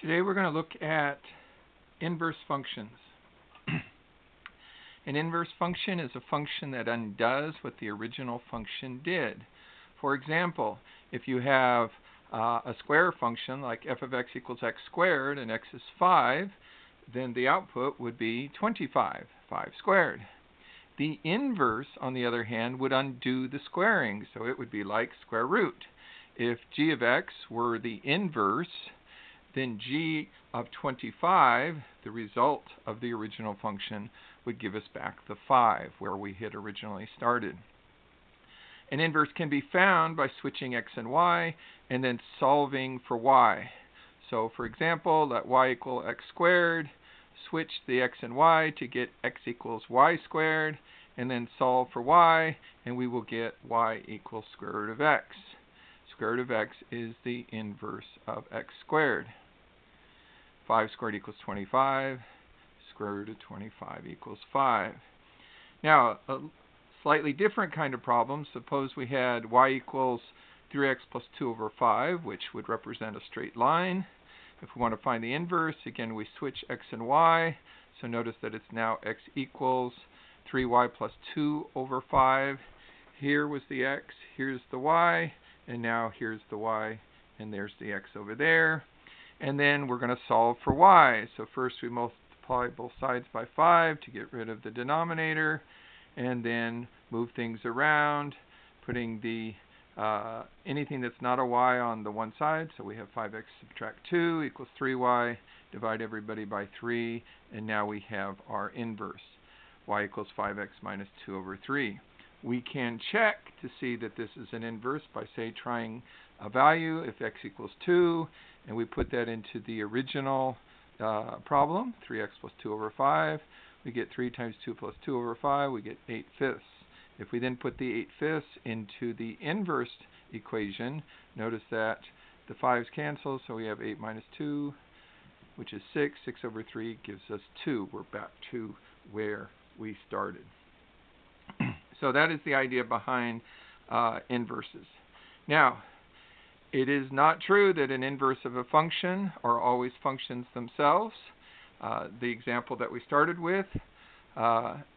Today we're going to look at inverse functions. An inverse function is a function that undoes what the original function did. For example, if you have a square function like f of x equals x squared and x is 5, then the output would be 25, 5 squared. The inverse, on the other hand, would undo the squaring, so it would be like square root. If g of x were the inverse, then g of 25, the result of the original function, would give us back the 5 where we had originally started. An inverse can be found by switching x and y and then solving for y. So for example, let y equal x squared, switch the x and y to get x equals y squared, and then solve for y, and we will get y equals square root of x. Square root of x is the inverse of x squared. 5 squared equals 25. Square root of 25 equals 5. Now, a slightly different kind of problem. Suppose we had y equals 3x plus 2 over 5, which would represent a straight line. If we want to find the inverse, again, we switch x and y. So notice that it's now x equals 3y plus 2 over 5. Here was the x, here's the y, and now here's the y, and there's the x over there. And then we're going to solve for y. So first we multiply both sides by 5 to get rid of the denominator, and then move things around, putting the anything that's not a y on the one side. So we have 5x subtract 2 equals 3y, divide everybody by 3, and now we have our inverse. Y equals 5x minus 2 over 3. We can check to see that this is an inverse by, say, trying a value. If x equals 2, and we put that into the original problem, 3x plus 2 over 5, we get 3 times 2 plus 2 over 5, we get 8/5. If we then put the 8/5 into the inverse equation, notice that the 5's cancel, so we have 8 minus 2, which is 6. 6 over 3 gives us 2. We're back to where we started. So that is the idea behind inverses. Now, it is not true that an inverse of a function are always functions themselves. The example that we started with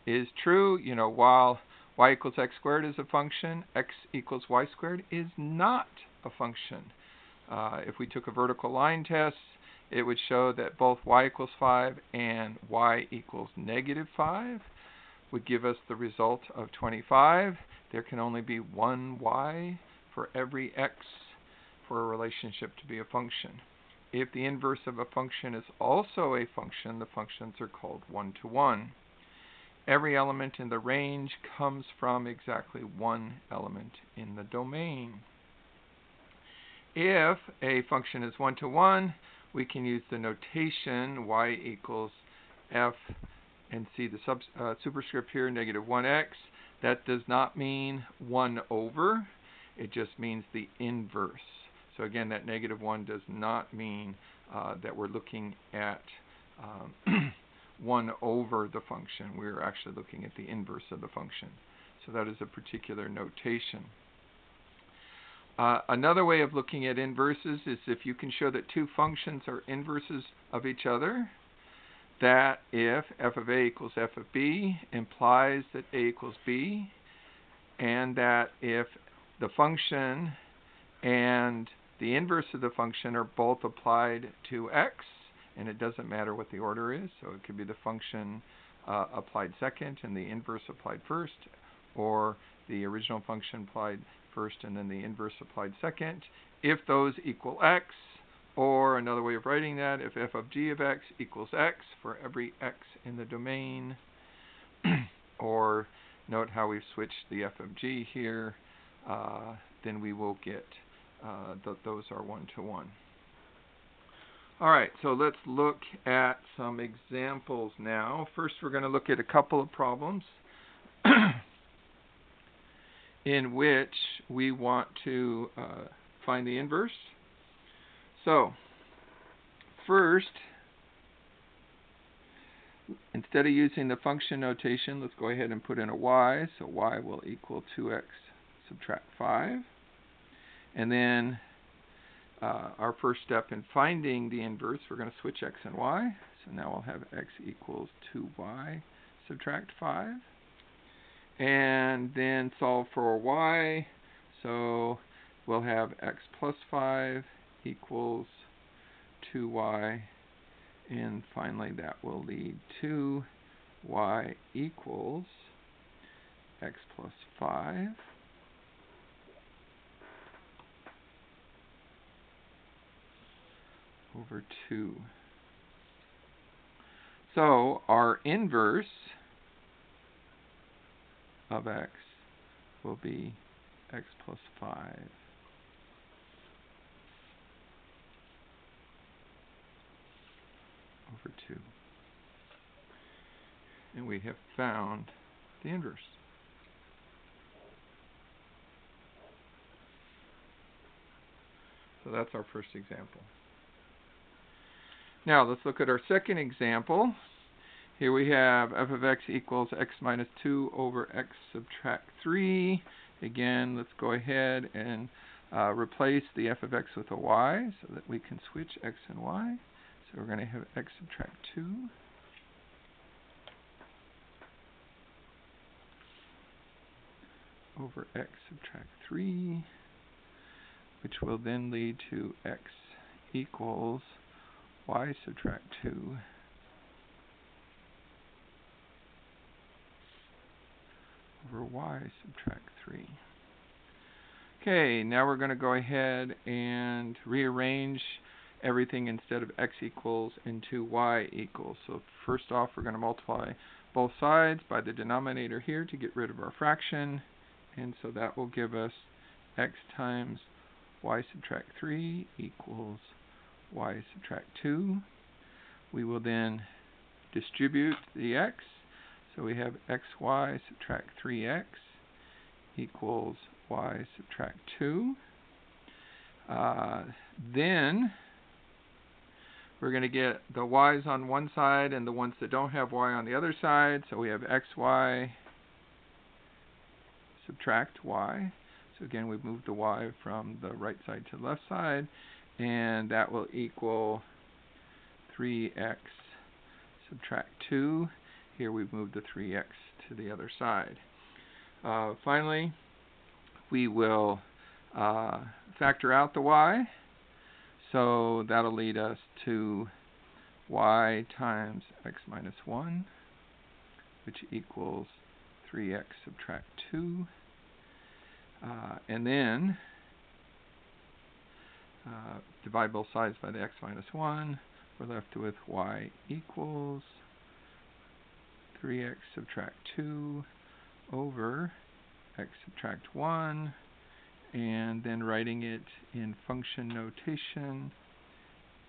is true. You know, while y equals x squared is a function, x equals y squared is not a function. If we took a vertical line test, it would show that both y equals 5 and y equals negative 5 would give us the result of 25. There can only be one y for every x for a relationship to be a function. If the inverse of a function is also a function, the functions are called one-to-one. Every element in the range comes from exactly one element in the domain. If a function is one-to-one, we can use the notation y equals f and see the superscript here, negative 1x. That does not mean 1 over. It just means the inverse. So again, that negative 1 does not mean that we're looking at 1 over the function. We're actually looking at the inverse of the function. So that is a particular notation. Another way of looking at inverses is if you can show that two functions are inverses of each other, that if f of a equals f of b implies that a equals b, and that if the function and the inverse of the function are both applied to x, and it doesn't matter what the order is, so it could be the function applied second and the inverse applied first, or the original function applied first and then the inverse applied second. If those equal x, or another way of writing that, if f of g of x equals x for every x in the domain, or note how we've switched the f of g here, then we will get those are one-to-one. All right, so let's look at some examples now. First, we're going to look at a couple of problems in which we want to find the inverse. So, first, instead of using the function notation, let's go ahead and put in a y. So y will equal 2x subtract 5. And then our first step in finding the inverse, we're going to switch x and y. So now we'll have x equals 2y subtract 5. And then solve for y. So we'll have x plus 5 equals 2y. And finally, that will lead to y equals x plus 5 over 2. So our inverse of x will be x plus 5 over 2. And we have found the inverse. So that's our first example. Now let's look at our second example. Here we have f of x equals x minus 2 over x subtract 3. Again, let's go ahead and replace the f of x with a y so that we can switch x and y. So we're going to have x subtract 2 over x subtract 3, which will then lead to x equals y subtract 2 over y subtract 3. Okay, now we're going to go ahead and rearrange everything instead of x equals into y equals. So first off, we're going to multiply both sides by the denominator here to get rid of our fraction. And so that will give us x times y subtract 3 equals y subtract 2. We will then distribute the x. So we have xy subtract 3x equals y subtract 2. Then we're going to get the y's on one side and the ones that don't have y on the other side. So we have xy subtract y. So again, we've moved the y from the right side to the left side. And that will equal 3x subtract 2. Here we've moved the 3x to the other side. Finally, we will factor out the y. So that'll lead us to y times x minus 1, which equals 3x subtract 2. And then divide both sides by the x minus 1. We're left with y equals 3x subtract 2 over x subtract 1. And then writing it in function notation,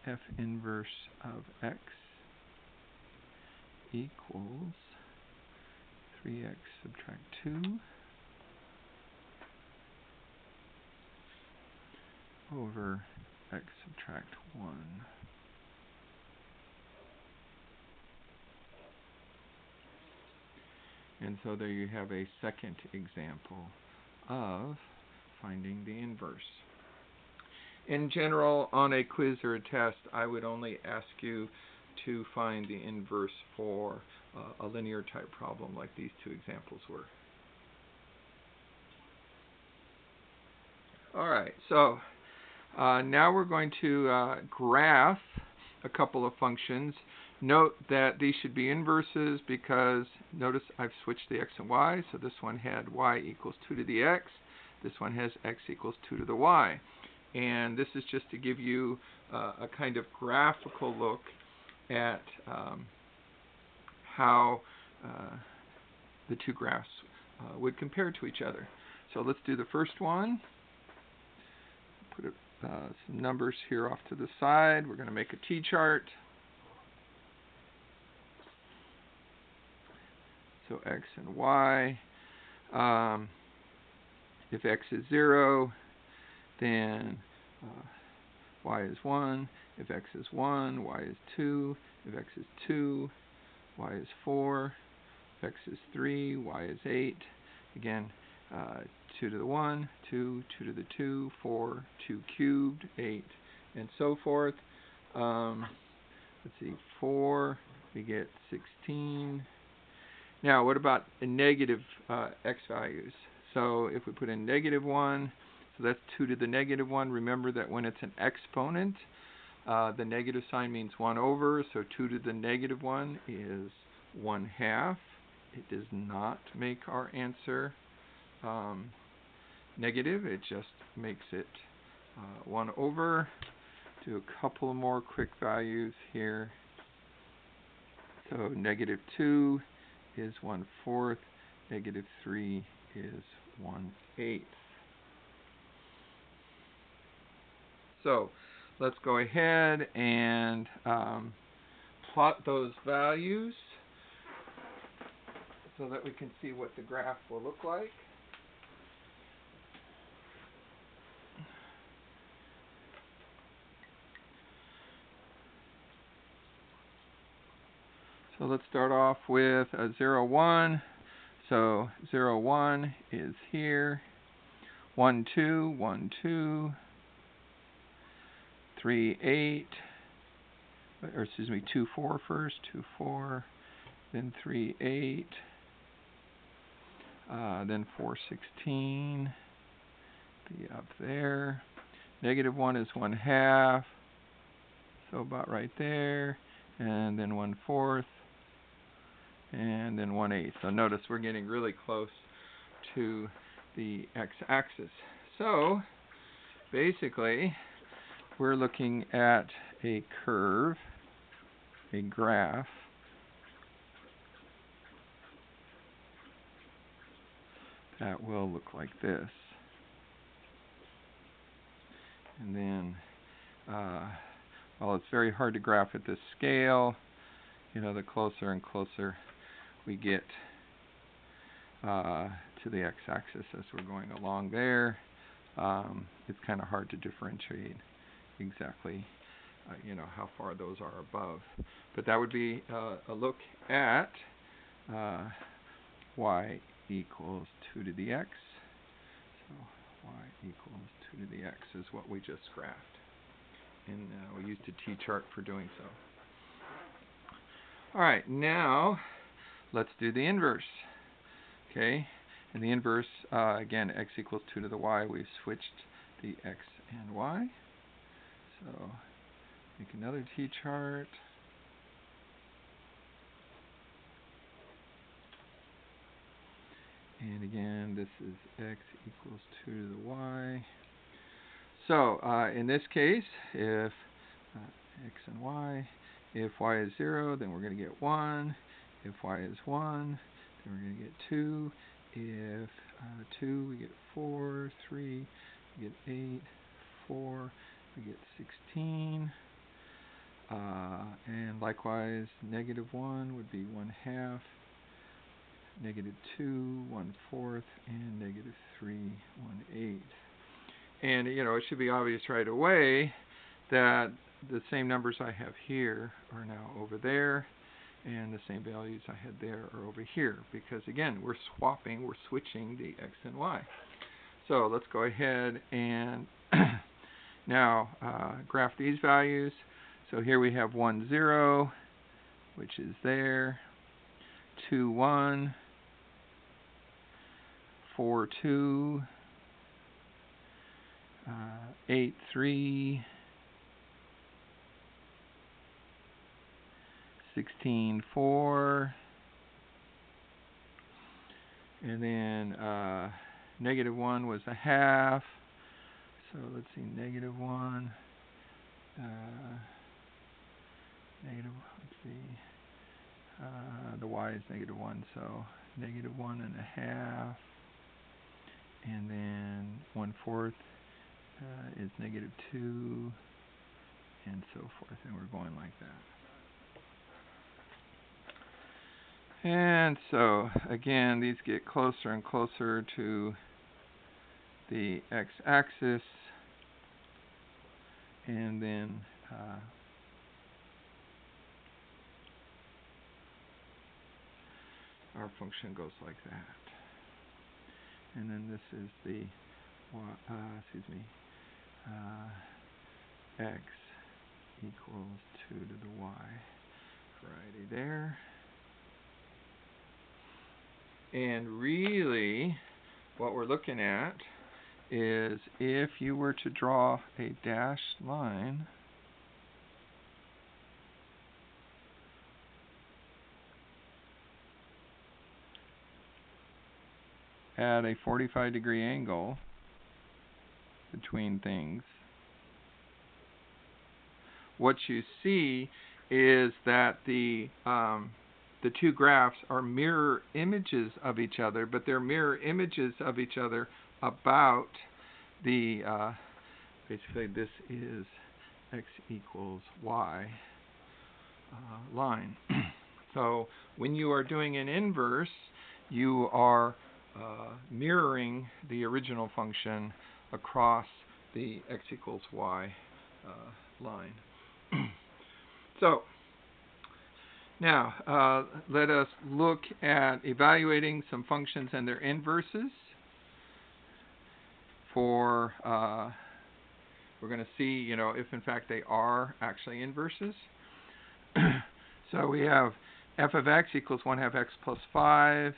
f inverse of x equals 3x subtract 2 over x subtract 1. And so there you have a second example of finding the inverse. In general, on a quiz or a test, I would only ask you to find the inverse for a linear type problem like these two examples were. Alright, so now we're going to graph a couple of functions. Note that these should be inverses because notice I've switched the x and y. So this one had y equals 2 to the x. This one has x equals 2 to the y. And this is just to give you a kind of graphical look at how the two graphs would compare to each other. So let's do the first one. Put some numbers here off to the side. We're going to make a t-chart. So x and y. If x is 0, then y is 1. If x is 1, y is 2. If x is 2, y is 4. If x is 3, y is 8. Again, 2 to the 1, 2, 2 to the 2, 4, 2 cubed, 8, and so forth. Let's see, 4, we get 16. Now, what about the negative x values? So if we put in -1, so that's 2 to the -1. Remember that when it's an exponent, the negative sign means 1 over, so 2 to the -1 is 1/2. It does not make our answer negative, it just makes it 1 over. Do a couple more quick values here. So -2 is 1/4, -3 is 1/8. So let's go ahead and plot those values so that we can see what the graph will look like. So let's start off with a 0, 1. So 0, 1 is here. 1, 2, 1, 2. 3, 8. Or excuse me, 2, 4 first. 2, 4. Then 3, 8. Then 4, 16. Be up there. -1 is 1/2. So about right there. And then 1/4. And then 1/8. So notice we're getting really close to the x-axis. So basically, we're looking at a curve, a graph, that will look like this. And then, well, it's very hard to graph at this scale. You know, the closer and closer we get to the x-axis as we're going along there, it's kind of hard to differentiate exactly you know, how far those are above. But that would be a look at y equals 2 to the x. So y equals 2 to the x is what we just graphed. And we used a t-chart for doing so. All right, now let's do the inverse. Okay, and the inverse, again, x equals 2 to the y. We've switched the x and y. So make another t-chart. And again, this is x equals 2 to the y. So in this case, if x and y, if y is 0, then we're going to get 1. If y is 1, then we're going to get 2. If 2, we get 4. 3, we get 8. 4, we get 16. And likewise, -1 would be 1/2. -2, 1/4, and -3, 1/8. And you know, it should be obvious right away that the same numbers I have here are now over there, and the same values I had there are over here, because again, we're switching the x and y. So let's go ahead and now graph these values. So here we have 1, 0, which is there, 2, 1, 4, 2, 8, 3, 16, 4, and then -1 was 1/2. So let's see, -1, let's see, the y is -1, so -1 and 1/2, and then 1/4 is -2, and so forth, and we're going like that. And so again, these get closer and closer to the x-axis, and then our function goes like that. and then this is the x equals 2 to the y variety there. And really, what we're looking at is if you were to draw a dashed line at a 45-degree angle between things, what you see is that the two graphs are mirror images of each other, but they're mirror images of each other about the, basically this is x equals y line. So when you are doing an inverse, you are mirroring the original function across the x equals y line. So now let us look at evaluating some functions and their inverses. For we're going to see, if in fact they are actually inverses. So we have f of x equals 1/2 x plus 5,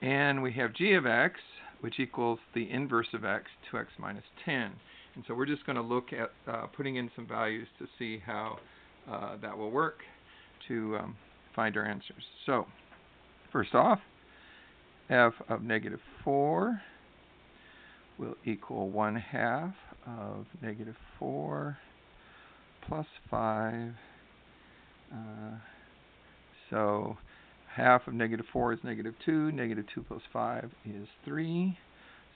and we have g of x, which equals the inverse of x, 2x minus 10. And so we're just going to look at putting in some values to see how that will work to find our answers. So first off, f of negative 4 will equal 1/2 of negative 4 plus 5. So half of negative 4 is negative 2. Negative 2 plus 5 is 3.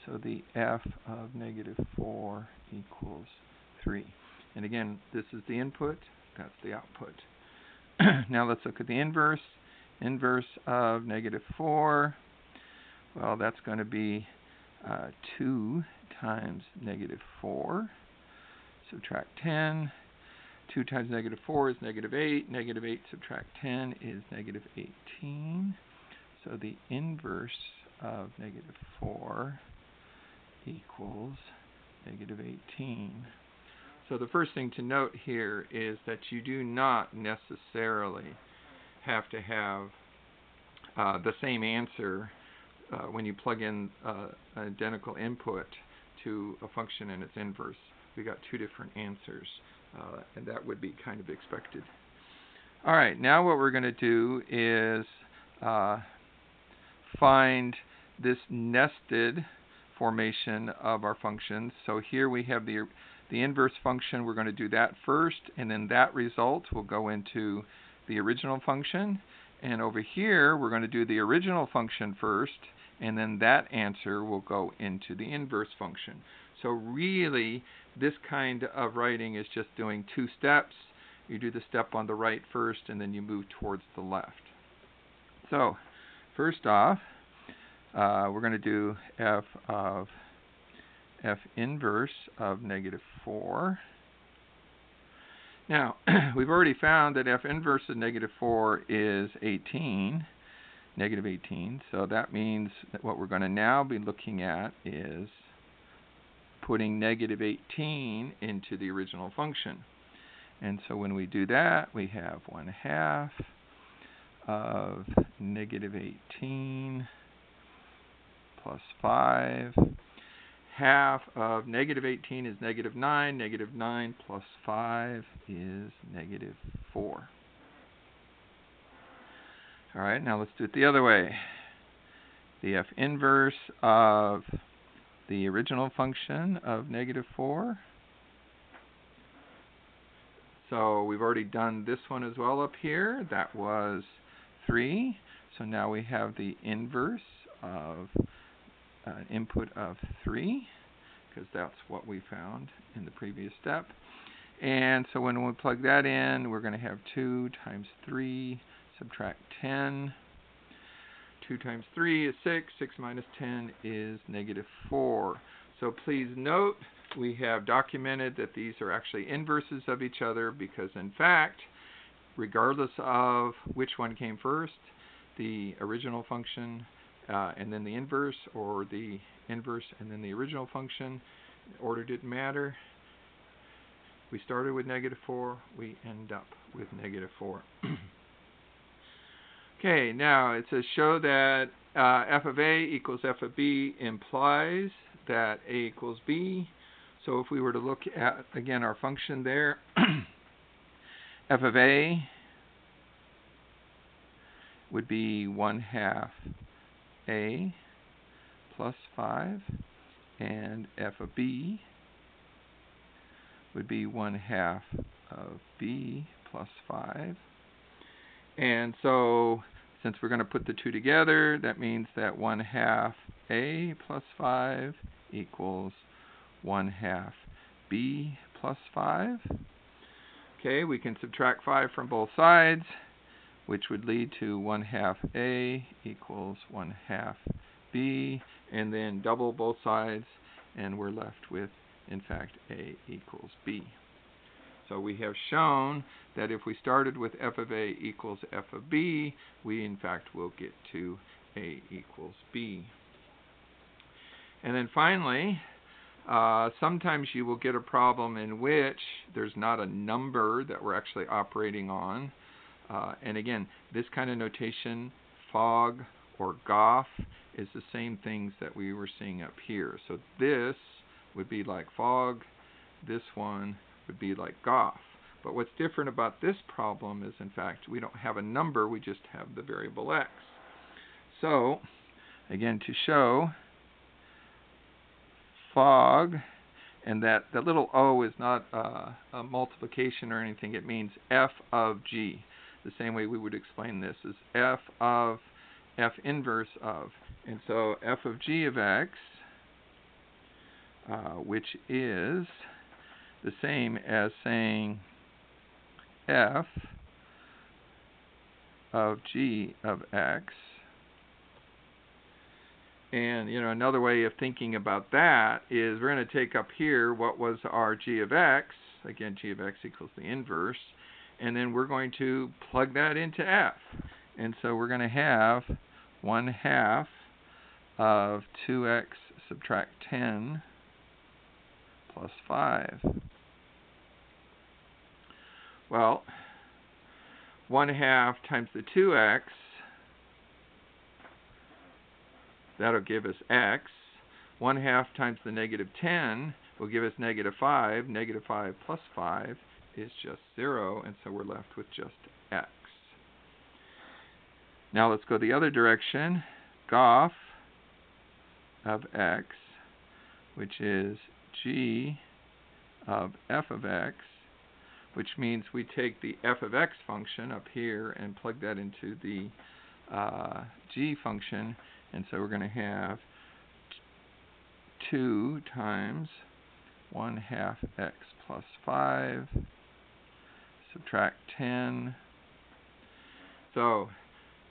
So the f of negative 4 equals 3. And again, this is the input. That's the output. Now let's look at the inverse. Inverse of negative 4. Well, that's going to be 2 times negative 4. Subtract 10. 2 times negative 4 is negative 8. Negative 8 subtract 10 is negative 18. So the inverse of negative 4 equals negative 18. So the first thing to note here is that you do not necessarily have to have the same answer when you plug in an identical input to a function and its inverse. We got two different answers, and that would be kind of expected. All right, now what we're going to do is find this nested formation of our functions. So here we have the inverse function. We're going to do that first, and then that result will go into the original function. And over here, we're going to do the original function first, and then that answer will go into the inverse function. So really, this kind of writing is just doing two steps. You do the step on the right first, and then you move towards the left. So first off, we're going to do f of f inverse of negative 4. Now, we've already found that f inverse of negative 4 is 18, negative 18. So that means that what we're going to now be looking at is putting negative 18 into the original function. And so when we do that, we have 1/2 of negative 18 plus 5. Half of negative 18 is negative 9. Negative 9 plus 5 is negative 4. All right, now let's do it the other way. The f inverse of the original function of negative 4. So we've already done this one as well up here. That was 3. So now we have the inverse of input of 3, because that's what we found in the previous step. And so when we plug that in, we're going to have 2 times 3, subtract 10. 2 times 3 is 6. 6 minus 10 is negative 4. So please note, we have documented that these are actually inverses of each other, because in fact, regardless of which one came first, the original function and then the inverse, or the inverse and then the original function. The order didn't matter. We started with -4. We end up with -4. Okay, now it says show that f of a equals f of b implies that a equals b. So if we were to look at, again, our function there, f of a would be 1/2 a plus 5, and f of b would be 1/2 of b plus 5. And so since we're going to put the two together, that means that 1/2 a plus 5 equals 1/2 b plus 5. Okay, we can subtract 5 from both sides, which would lead to 1/2 a equals 1/2 b, and then double both sides, and we're left with, in fact, a equals b. So we have shown that if we started with f of a equals f of b, we in fact will get to a equals b. And then finally, sometimes you will get a problem in which there's not a number that we're actually operating on. And again, this kind of notation, fog or goff, is the same things that we were seeing up here. So this would be like fog, this one would be like goff. But what's different about this problem is, in fact, we don't have a number, we just have the variable x. So, again, to show fog, and that little o is not a multiplication or anything, it means f of g. The same way we would explain this is f of f inverse of. And so f of g of x, which is the same as saying f of g of x. And another way of thinking about that is we're going to take up here what was our g of x, again g of x equals the inverse, and then we're going to plug that into f. And so we're going to have 1/2 of 2x subtract 10 plus 5. Well, 1/2 times the 2x, that'll give us x. 1/2 times the -10 will give us -5. -5 plus 5 is just 0, and so we're left with just x. Now let's go the other direction. Goff of x, which is g of f of x, which means we take the f of x function up here and plug that into the g function, and so we're going to have 2 times 1/2 x plus 5, subtract 10. So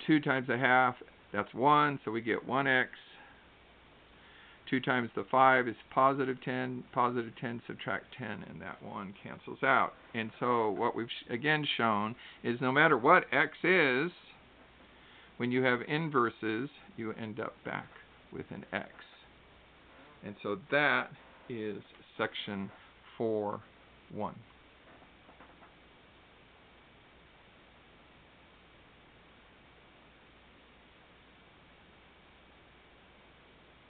2 times 1/2, that's 1, so we get 1x. 2 times the 5 is positive 10, subtract 10, and that 1 cancels out. And so what we've again shown is no matter what x is, when you have inverses, you end up back with an x. And so that is section 4.1.